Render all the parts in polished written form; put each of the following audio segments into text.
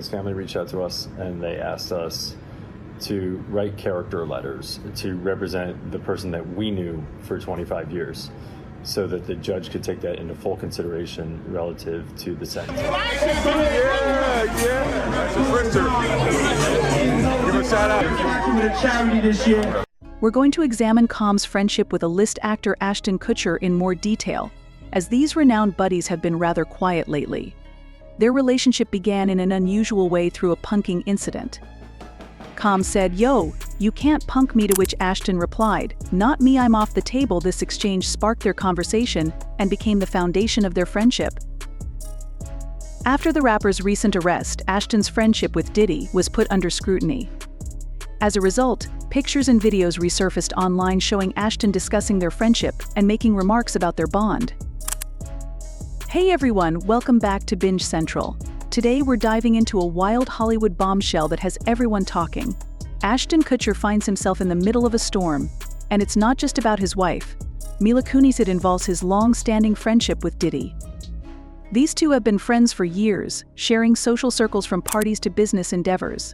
His family reached out to us and they asked us to write character letters to represent the person that we knew for 25 years so that the judge could take that into full consideration relative to the sentence. Yeah. That's a printer. Give a shout out. We're going to examine Com's friendship with A-list actor Ashton Kutcher in more detail, as these renowned buddies have been rather quiet lately. Their relationship began in an unusual way through a punking incident. Com said, "Yo, you can't punk me," to which Ashton replied, "Not me, I'm off the table." This exchange sparked their conversation and became the foundation of their friendship. After the rapper's recent arrest, Ashton's friendship with Diddy was put under scrutiny. As a result, pictures and videos resurfaced online showing Ashton discussing their friendship and making remarks about their bond. Hey everyone, welcome back to Binge Central. Today we're diving into a wild Hollywood bombshell that has everyone talking. Ashton Kutcher finds himself in the middle of a storm, and it's not just about his wife, Mila Kunis. It involves his long-standing friendship with Diddy. These two have been friends for years, sharing social circles from parties to business endeavors.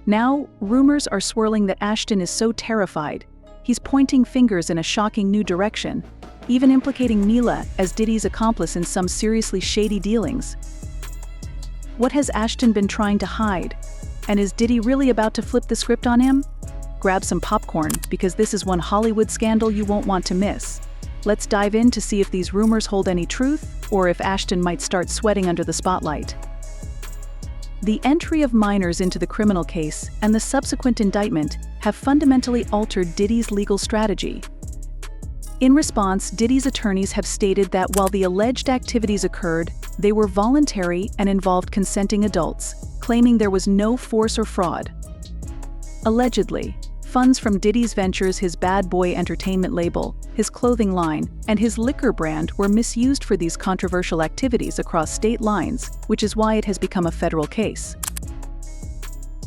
Now, rumors are swirling that Ashton is so terrified, he's pointing fingers in a shocking new direction, even implicating Mila as Diddy's accomplice in some seriously shady dealings. What has Ashton been trying to hide? And is Diddy really about to flip the script on him? Grab some popcorn, because this is one Hollywood scandal you won't want to miss. Let's dive in to see if these rumors hold any truth, or if Ashton might start sweating under the spotlight. The entry of minors into the criminal case and the subsequent indictment have fundamentally altered Diddy's legal strategy. In response, Diddy's attorneys have stated that while the alleged activities occurred, they were voluntary and involved consenting adults, claiming there was no force or fraud. Allegedly, funds from Diddy's ventures, his Bad Boy Entertainment label, his clothing line, and his liquor brand were misused for these controversial activities across state lines, which is why it has become a federal case.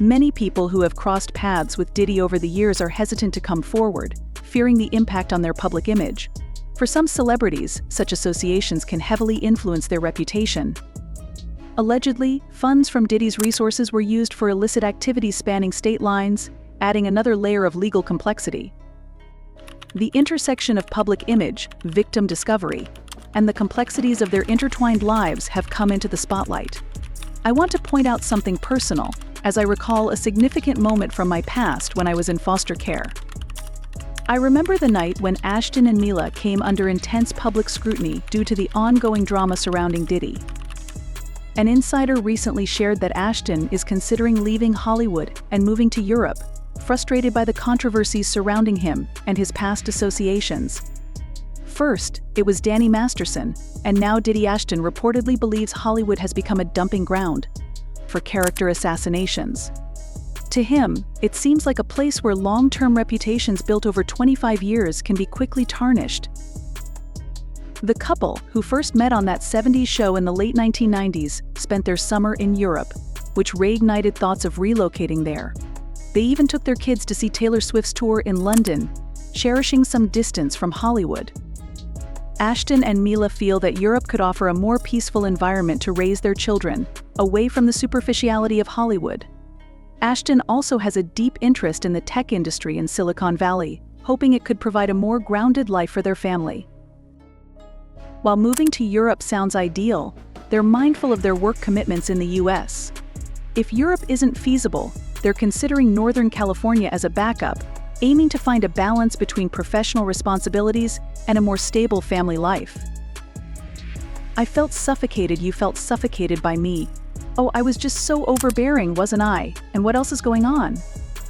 Many people who have crossed paths with Diddy over the years are hesitant to come forward, fearing the impact on their public image. For some celebrities, such associations can heavily influence their reputation. Allegedly, funds from Diddy's resources were used for illicit activities spanning state lines, adding another layer of legal complexity. The intersection of public image, victim discovery, and the complexities of their intertwined lives have come into the spotlight. I want to point out something personal, as I recall a significant moment from my past when I was in foster care. I remember the night when Ashton and Mila came under intense public scrutiny due to the ongoing drama surrounding Diddy. An insider recently shared that Ashton is considering leaving Hollywood and moving to Europe, frustrated by the controversies surrounding him and his past associations. First, it was Danny Masterson, and now Diddy. Ashton reportedly believes Hollywood has become a dumping ground for character assassinations. To him, it seems like a place where long-term reputations built over 25 years can be quickly tarnished. The couple, who first met on that 70s show in the late 1990s, spent their summer in Europe, which reignited thoughts of relocating there. They even took their kids to see Taylor Swift's tour in London, cherishing some distance from Hollywood. Ashton and Mila feel that Europe could offer a more peaceful environment to raise their children, away from the superficiality of Hollywood. Ashton also has a deep interest in the tech industry in Silicon Valley, hoping it could provide a more grounded life for their family. While moving to Europe sounds ideal, they're mindful of their work commitments in the US. If Europe isn't feasible, they're considering Northern California as a backup, aiming to find a balance between professional responsibilities and a more stable family life. I felt suffocated. You felt suffocated by me. Oh, I was just so overbearing, wasn't I? And what else is going on?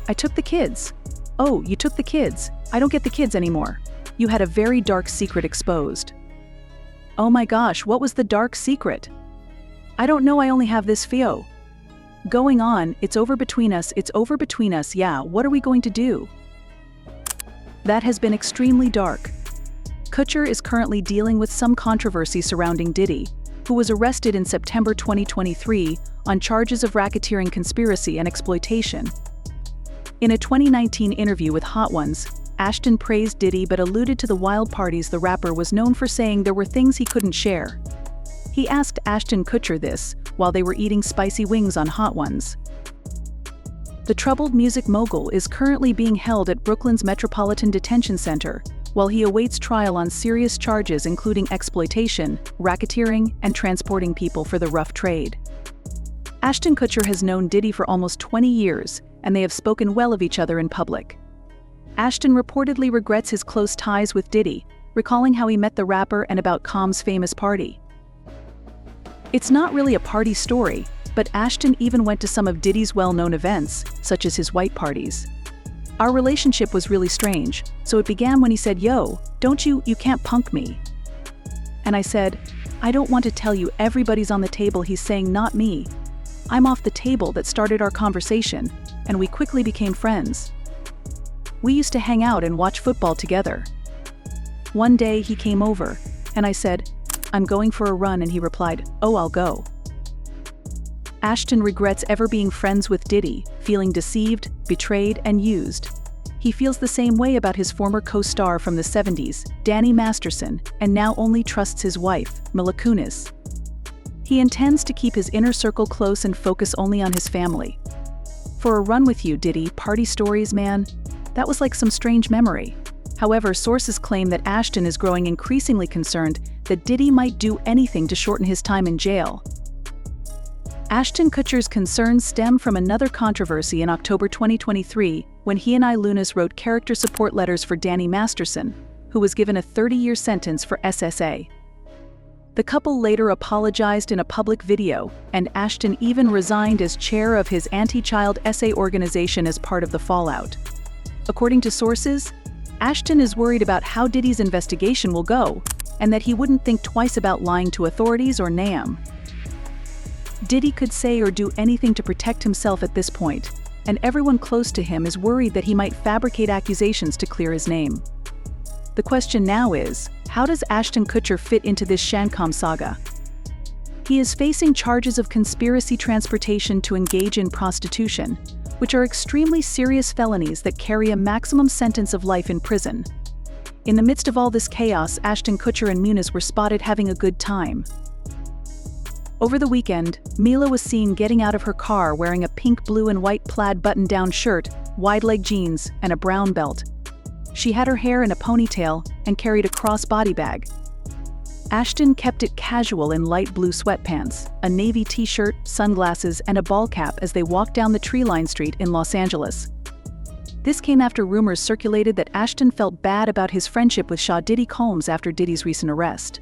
I took the kids. Oh, you took the kids. I don't get the kids anymore. You had a very dark secret exposed. Oh my gosh, what was the dark secret? I don't know, I only have this fio. Going on, it's over between us, yeah, what are we going to do? That has been extremely dark. Kutcher is currently dealing with some controversy surrounding Diddy, who was arrested in September 2023 on charges of racketeering, conspiracy, and exploitation. In a 2019 interview with Hot Ones, Ashton praised Diddy but alluded to the wild parties the rapper was known for, saying there were things he couldn't share. He asked Ashton Kutcher this, while they were eating spicy wings on Hot Ones. The troubled music mogul is currently being held at Brooklyn's Metropolitan Detention Center while he awaits trial on serious charges including exploitation, racketeering, and transporting people for the rough trade. Ashton Kutcher has known Diddy for almost 20 years, and they have spoken well of each other in public. Ashton reportedly regrets his close ties with Diddy, recalling how he met the rapper and about Combs' famous party. It's not really a party story, but Ashton even went to some of Diddy's well-known events, such as his white parties. Our relationship was really strange, so it began when he said, "Yo, you can't punk me." And I said, "I don't want to tell you everybody's on the table." He's saying, "Not me. I'm off the table." That started our conversation, and we quickly became friends. We used to hang out and watch football together. One day he came over, and I said, "I'm going for a run," and he replied, "Oh, I'll go." Ashton regrets ever being friends with Diddy, feeling deceived, betrayed, and used. He feels the same way about his former co-star from the 70s, Danny Masterson, and now only trusts his wife, Mila Kunis. He intends to keep his inner circle close and focus only on his family. For a run with you, Diddy, party stories, man? That was like some strange memory. However, sources claim that Ashton is growing increasingly concerned that Diddy might do anything to shorten his time in jail. Ashton Kutcher's concerns stem from another controversy in October 2023 when he and Lunas wrote character support letters for Danny Masterson, who was given a 30-year sentence for SSA. The couple later apologized in a public video, and Ashton even resigned as chair of his anti-child SA organization as part of the fallout. According to sources, Ashton is worried about how Diddy's investigation will go, and that he wouldn't think twice about lying to authorities or NAM. Diddy could say or do anything to protect himself at this point, and everyone close to him is worried that he might fabricate accusations to clear his name. The question now is, how does Ashton Kutcher fit into this Shancom saga? He is facing charges of conspiracy transportation to engage in prostitution, which are extremely serious felonies that carry a maximum sentence of life in prison. In the midst of all this chaos, Ashton Kutcher and Muniz were spotted having a good time. Over the weekend, Mila was seen getting out of her car wearing a pink, blue, and white plaid button-down shirt, wide-leg jeans, and a brown belt. She had her hair in a ponytail and carried a cross-body bag. Ashton kept it casual in light blue sweatpants, a navy t-shirt, sunglasses, and a ball cap as they walked down the tree-lined street in Los Angeles. This came after rumors circulated that Ashton felt bad about his friendship with Diddy Combs after Diddy's recent arrest.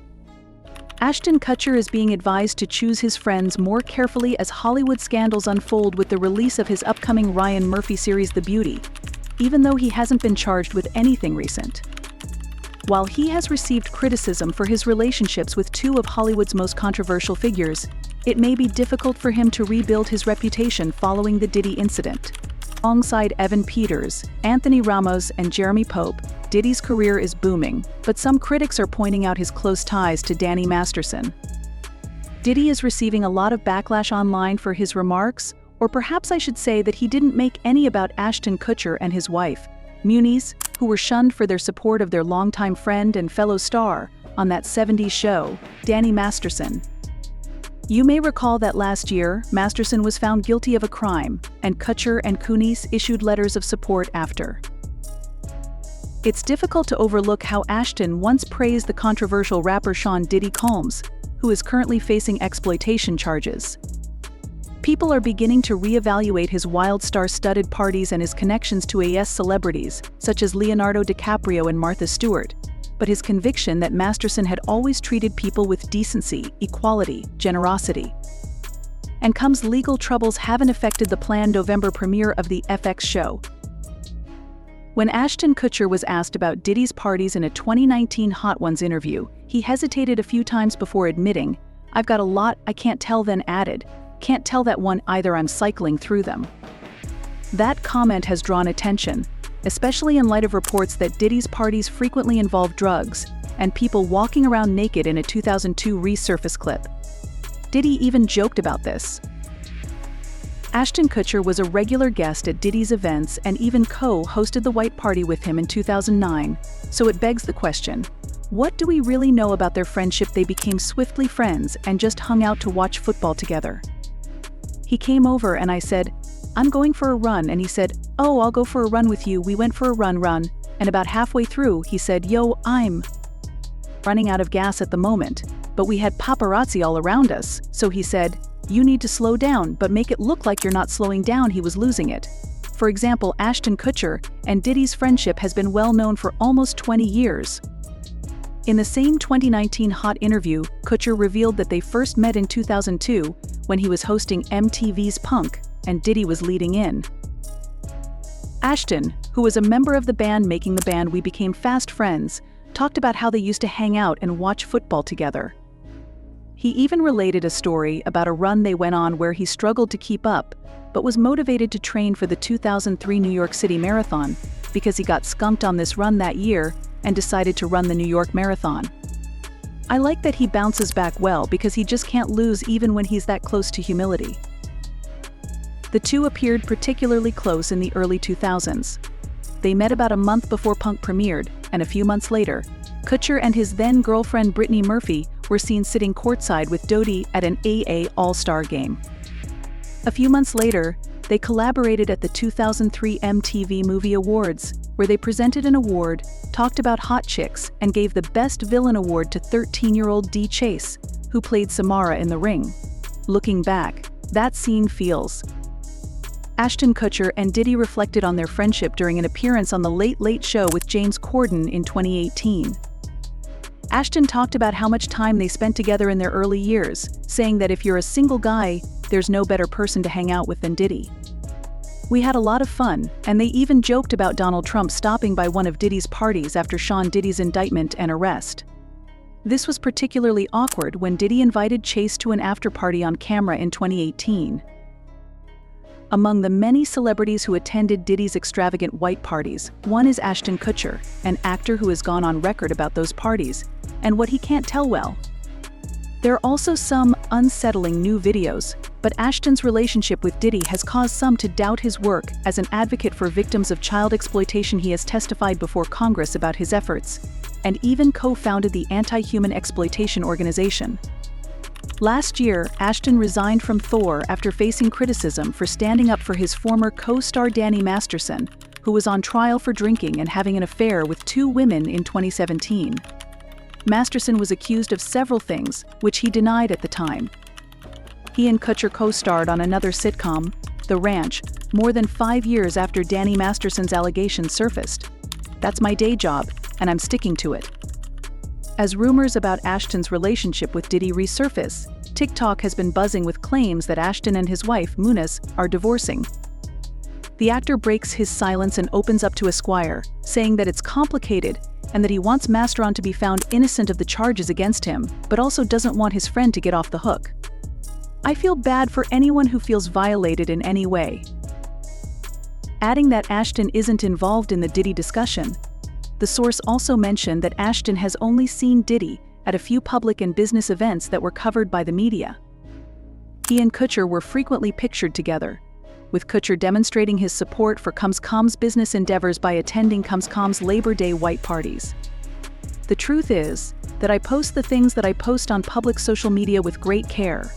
Ashton Kutcher is being advised to choose his friends more carefully as Hollywood scandals unfold with the release of his upcoming Ryan Murphy series The Beauty, even though he hasn't been charged with anything recent. While he has received criticism for his relationships with two of Hollywood's most controversial figures, it may be difficult for him to rebuild his reputation following the Diddy incident. Alongside Evan Peters, Anthony Ramos, and Jeremy Pope, Diddy's career is booming, but some critics are pointing out his close ties to Danny Masterson. Diddy is receiving a lot of backlash online for his remarks, or perhaps I should say that he didn't make any about Ashton Kutcher and his wife, Muniz, who were shunned for their support of their longtime friend and fellow star on that 70s show, Danny Masterson. You may recall that last year, Masterson was found guilty of a crime, and Kutcher and Kunis issued letters of support after. It's difficult to overlook how Ashton once praised the controversial rapper Diddy Combs, who is currently facing exploitation charges. People are beginning to reevaluate his wild star-studded parties and his connections to A.S. celebrities, such as Leonardo DiCaprio and Martha Stewart, but his conviction that Masterson had always treated people with decency, equality, generosity. And Combs' legal troubles haven't affected the planned November premiere of the FX show. When Ashton Kutcher was asked about Diddy's parties in a 2019 Hot Ones interview, he hesitated a few times before admitting, "I've got a lot I can't tell," then added, "Can't tell that one either, I'm cycling through them." That comment has drawn attention, especially in light of reports that Diddy's parties frequently involve drugs and people walking around naked in a 2002 resurface clip. Diddy even joked about this. Ashton Kutcher was a regular guest at Diddy's events and even co-hosted the White Party with him in 2009, so it begs the question, What do we really know about their friendship? They became swiftly friends and just hung out to watch football together. He came over and I said, "I'm going for a run," and he said, "Oh, I'll go for a run with you." We went for a run, and about halfway through, he said, "Yo, I'm running out of gas at the moment, but we had paparazzi all around us." So he said, "You need to slow down, but make it look like you're not slowing down." He was losing it. For example, Ashton Kutcher and Diddy's friendship has been well known for almost 20 years. In the same 2019 Hot interview, Kutcher revealed that they first met in 2002 when he was hosting MTV's Punk, and Diddy was leading in. Ashton, who was a member of the band making the band We Became Fast Friends, talked about how they used to hang out and watch football together. He even related a story about a run they went on where he struggled to keep up, but was motivated to train for the 2003 New York City Marathon because he got skunked on this run that year and decided to run the New York Marathon. I like that he bounces back well because he just can't lose even when he's that close to humility. The two appeared particularly close in the early 2000s. They met about a month before Punk premiered, and a few months later, Kutcher and his then-girlfriend Brittany Murphy were seen sitting courtside with Dodie at an AA All-Star game. A few months later, they collaborated at the 2003 MTV Movie Awards, where they presented an award, talked about hot chicks, and gave the Best Villain Award to 13-year-old Dee Chase, who played Samara in The Ring. Looking back, that scene feels. Ashton Kutcher and Diddy reflected on their friendship during an appearance on The Late Late Show with James Corden in 2018. Ashton talked about how much time they spent together in their early years, saying that if you're a single guy, there's no better person to hang out with than Diddy. "We had a lot of fun, and they even joked about Donald Trump stopping by one of Diddy's parties after Sean Diddy's indictment and arrest. This was particularly awkward when Diddy invited Chase to an after-party on camera in 2018. Among the many celebrities who attended Diddy's extravagant white parties, one is Ashton Kutcher, an actor who has gone on record about those parties, and what he can't tell well. There are also some unsettling new videos, but Ashton's relationship with Diddy has caused some to doubt his work as an advocate for victims of child exploitation. He has testified before Congress about his efforts, and even co-founded the anti-human exploitation organization. Last year, Ashton resigned from Thor after facing criticism for standing up for his former co-star Danny Masterson, who was on trial for drinking and having an affair with 2 women in 2017. Masterson was accused of several things, which he denied at the time. He and Kutcher co-starred on another sitcom, The Ranch, more than 5 years after Danny Masterson's allegations surfaced. "That's my day job, and I'm sticking to it." As rumors about Ashton's relationship with Diddy resurface, TikTok has been buzzing with claims that Ashton and his wife, Muniz, are divorcing. The actor breaks his silence and opens up to Esquire, saying that it's complicated and that he wants Masteron to be found innocent of the charges against him, but also doesn't want his friend to get off the hook. "I feel bad for anyone who feels violated in any way." Adding that Ashton isn't involved in the Diddy discussion, the source also mentioned that Ashton has only seen Diddy at a few public and business events that were covered by the media. He and Kutcher were frequently pictured together, with Kutcher demonstrating his support for Cumscom's business endeavors by attending Cumscom's Labor Day white parties. "The truth is that I post the things that I post on public social media with great care."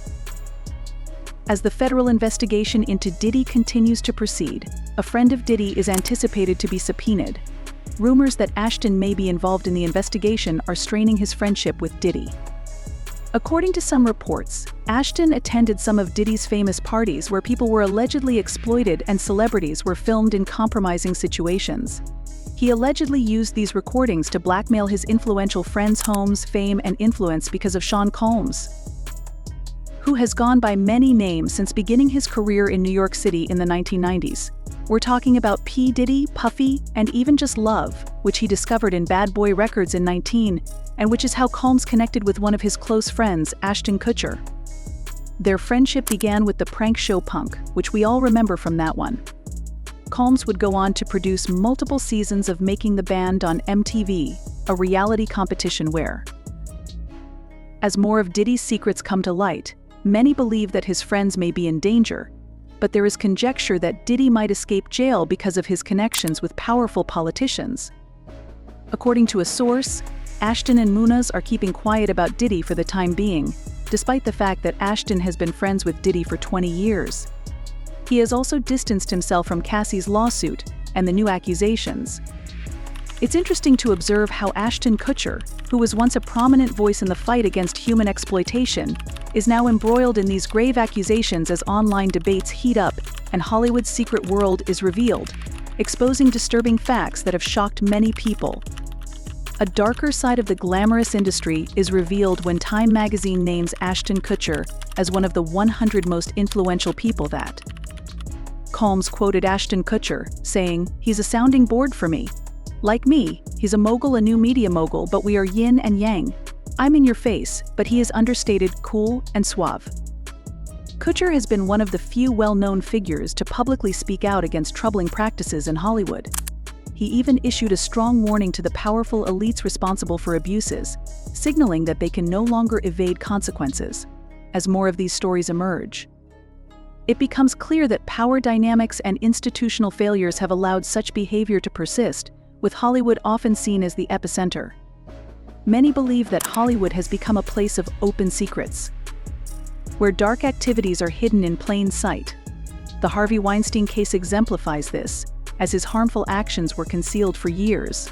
As the federal investigation into Diddy continues to proceed, a friend of Diddy is anticipated to be subpoenaed. Rumors that Ashton may be involved in the investigation are straining his friendship with Diddy. According to some reports, Ashton attended some of Diddy's famous parties where people were allegedly exploited and celebrities were filmed in compromising situations. He allegedly used these recordings to blackmail his influential friends' homes, fame, and influence because of Sean Combs, who has gone by many names since beginning his career in New York City in the 1990s. We're talking about P. Diddy, Puffy, and even just Love, which he discovered in Bad Boy Records in 19, and which is how Combs connected with one of his close friends, Ashton Kutcher. Their friendship began with the prank show Punk, which we all remember from that one. Combs would go on to produce multiple seasons of Making the Band on MTV, a reality competition where, as more of Diddy's secrets come to light, many believe that his friends may be in danger, but there is conjecture that Diddy might escape jail because of his connections with powerful politicians. According to a source, Ashton and Munoz are keeping quiet about Diddy for the time being, despite the fact that Ashton has been friends with Diddy for 20 years. He has also distanced himself from Cassie's lawsuit and the new accusations. It's interesting to observe how Ashton Kutcher, who was once a prominent voice in the fight against human exploitation, is now embroiled in these grave accusations as online debates heat up and Hollywood's secret world is revealed, exposing disturbing facts that have shocked many people. A darker side of the glamorous industry is revealed when Time magazine names Ashton Kutcher as one of the 100 most influential people that. Colmes quoted Ashton Kutcher, saying, "He's a sounding board for me. Like me, he's a mogul, a new media mogul, but we are yin and yang. I'm in your face, but he is understated, cool, and suave." Kutcher has been one of the few well-known figures to publicly speak out against troubling practices in Hollywood. He even issued a strong warning to the powerful elites responsible for abuses, signaling that they can no longer evade consequences. As more of these stories emerge, it becomes clear that power dynamics and institutional failures have allowed such behavior to persist, with Hollywood often seen as the epicenter. Many believe that Hollywood has become a place of open secrets, where dark activities are hidden in plain sight. The Harvey Weinstein case exemplifies this, as his harmful actions were concealed for years.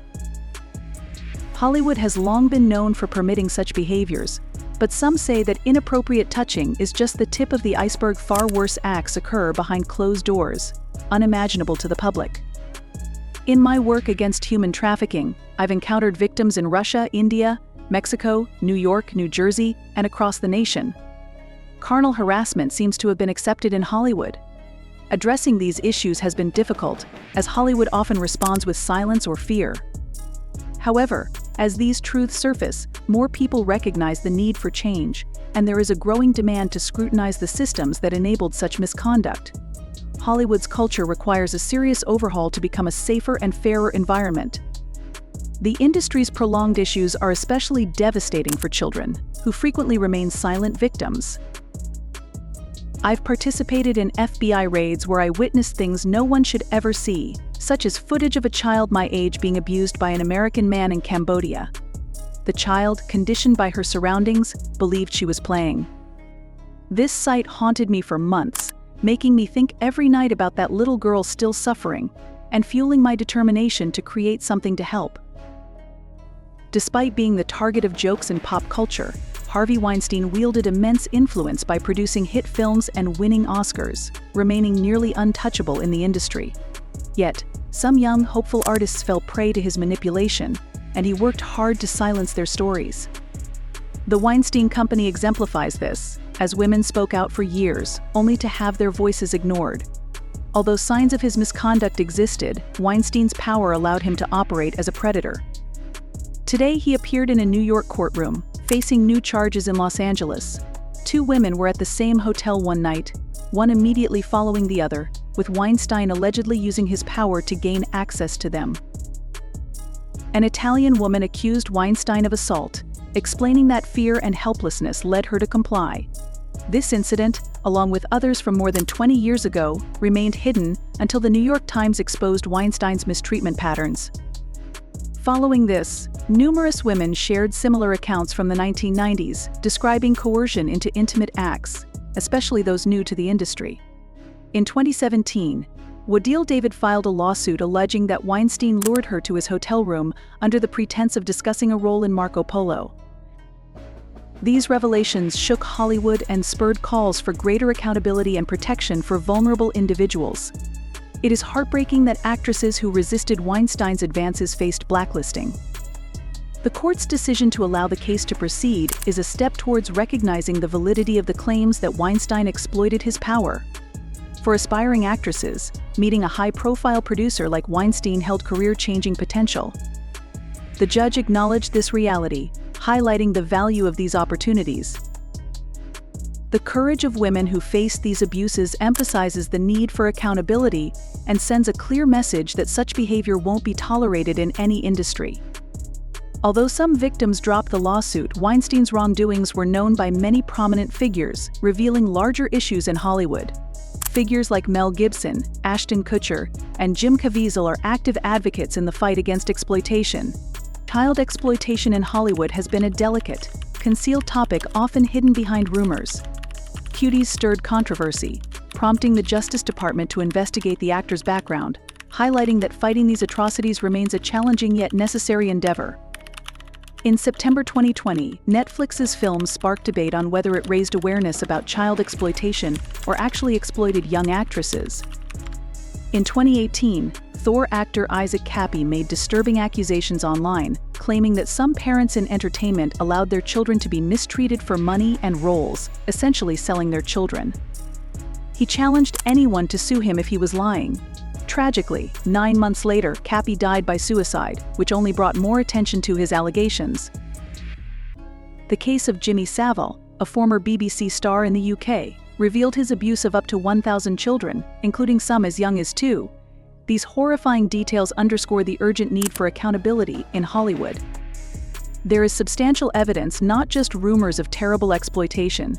Hollywood has long been known for permitting such behaviors, but some say that inappropriate touching is just the tip of the iceberg. Far worse acts occur behind closed doors, unimaginable to the public. In my work against human trafficking, I've encountered victims in Russia, India, Mexico, New York, New Jersey, and across the nation. Carnal harassment seems to have been accepted in Hollywood. Addressing these issues has been difficult, as Hollywood often responds with silence or fear. However, as these truths surface, more people recognize the need for change, and there is a growing demand to scrutinize the systems that enabled such misconduct. Hollywood's culture requires a serious overhaul to become a safer and fairer environment. The industry's prolonged issues are especially devastating for children, who frequently remain silent victims. I've participated in FBI raids where I witnessed things no one should ever see, such as footage of a child my age being abused by an American man in Cambodia. The child, conditioned by her surroundings, believed she was playing. This sight haunted me for months, making me think every night about that little girl still suffering, and fueling my determination to create something to help. Despite being the target of jokes in pop culture, Harvey Weinstein wielded immense influence by producing hit films and winning Oscars, remaining nearly untouchable in the industry. Yet, some young, hopeful artists fell prey to his manipulation, and he worked hard to silence their stories. The Weinstein Company exemplifies this, as women spoke out for years, only to have their voices ignored. Although signs of his misconduct existed, Weinstein's power allowed him to operate as a predator. Today he appeared in a New York courtroom, facing new charges in Los Angeles. Two women were at the same hotel one night, one immediately following the other, with Weinstein allegedly using his power to gain access to them. An Italian woman accused Weinstein of assault, explaining that fear and helplessness led her to comply. This incident, along with others from more than 20 years ago, remained hidden until the New York Times exposed Weinstein's mistreatment patterns. Following this, numerous women shared similar accounts from the 1990s, describing coercion into intimate acts, especially those new to the industry. In 2017, Wadil David filed a lawsuit alleging that Weinstein lured her to his hotel room under the pretense of discussing a role in Marco Polo. These revelations shook Hollywood and spurred calls for greater accountability and protection for vulnerable individuals. It is heartbreaking that actresses who resisted Weinstein's advances faced blacklisting. The court's decision to allow the case to proceed is a step towards recognizing the validity of the claims that Weinstein exploited his power. For aspiring actresses, meeting a high-profile producer like Weinstein held career-changing potential. The judge acknowledged this reality, highlighting the value of these opportunities. The courage of women who face these abuses emphasizes the need for accountability and sends a clear message that such behavior won't be tolerated in any industry. Although some victims dropped the lawsuit, Weinstein's wrongdoings were known by many prominent figures, revealing larger issues in Hollywood. Figures like Mel Gibson, Ashton Kutcher, and Jim Caviezel are active advocates in the fight against exploitation. Child exploitation in Hollywood has been a delicate, concealed topic often hidden behind rumors. Cuties stirred controversy, prompting the Justice Department to investigate the actor's background, highlighting that fighting these atrocities remains a challenging yet necessary endeavor. In September 2020, Netflix's film sparked debate on whether it raised awareness about child exploitation or actually exploited young actresses. In 2018, Thor actor Isaac Kappy made disturbing accusations online, claiming that some parents in entertainment allowed their children to be mistreated for money and roles, essentially selling their children. He challenged anyone to sue him if he was lying. Tragically, 9 months later, Kappy died by suicide, which only brought more attention to his allegations. The case of Jimmy Savile, a former BBC star in the UK, revealed his abuse of up to 1,000 children, including some as young as 2. These horrifying details underscore the urgent need for accountability in Hollywood. There is substantial evidence, not just rumors of terrible exploitation.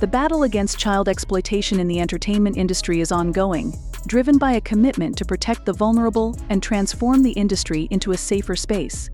The battle against child exploitation in the entertainment industry is ongoing, driven by a commitment to protect the vulnerable and transform the industry into a safer space.